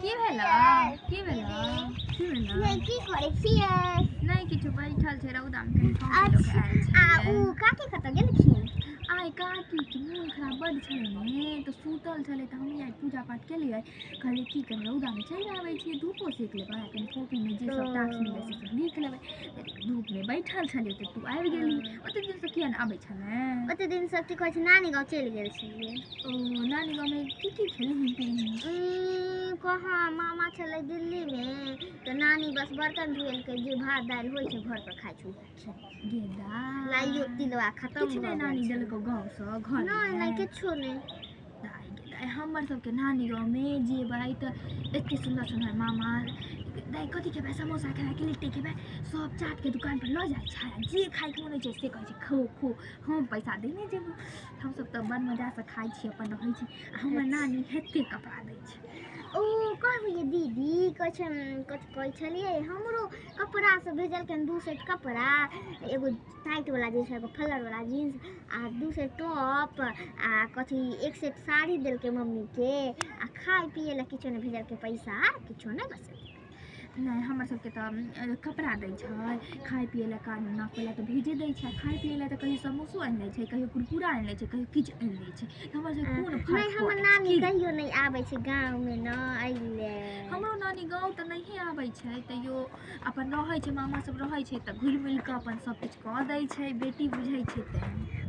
की भेला की भेला की भेला नहीं की करे छियै नहीं किछु बैठल छै रौदा में कहीं कॉफी लोग अच्छा आयल आ छै उ काकी कत गेलखिन आइ काकी के मोन खराब बड़ छलै ने तो सुतल छलै त हम आई पूजा पाठ केलियै कहलियै की करी रौदा में चलि आबै छियै धूपो सेक लेबै कहीं कॉफी में जे सब टास्क मिलै से सब लिख लेबै धूप में बैठल छलियै त तू आबि गेली ओते दिन से किया न आबै छलै ओते दिन से की कहै छै नानी गाँव चलि गेल छलियै ओ नानी गाँव में की खेली कहाँ मामा छलै दिल्ली में तो नानी बस बर्तन धुएलकै जे भात दालि होइ छै घर पर खाइ छै गेदा लाइयो तिलवा खत्म किछु नहीं नानी देलको गाँव से घर नहीं नहीं किछो नहीं दाई हमर सबके नानी गाँव में जेबै त एते सुंदर सुंदर मामा दाई कथी खेबै समोसा खेबै कि लिट्टी खेबै सब चाट के दुकान पर ल जाइ छै जे खाइ के मन होइ छै से कहै छै खो खो हम पैसा देने जेबो हम सब त बड़ मजा से खाइ छी अपन रहै छी हमर नानी हेते कपड़ा दै छै ओ कहबै दीदी कथी कहै छलियै हमरो कपड़ा सब भेजलकन 2 सेट कपड़ा एगो टाइट वाला जींस एगो फलर वाला जींस आ 2 सेट टॉप आ कथी 1 सेट साड़ी देलके मम्मी के आ खाए पिए ला किछो नहीं भेजलके पैसा किछो नहीं बस नहीं हमर सबके त कपड़ा दै छै खाए पिए ला कान नाक ला त भेजे दै छै खाए पिए ला त कहियो समोसो आनि लै छै कहियो कुरकुरा आनि लै छै कहियो किछु आनि लै छै हमर सब कोन फर्क नहीं हमर नानी कहियो नहीं आबै छै गांव में न अइले हमरो नानी गाँव त नहीं आबै छै तैयो अपन रहै छै मामा सब रहै छै त घुलि मिल के अपन सब कुछ क दै छै बेटी बुझै छै त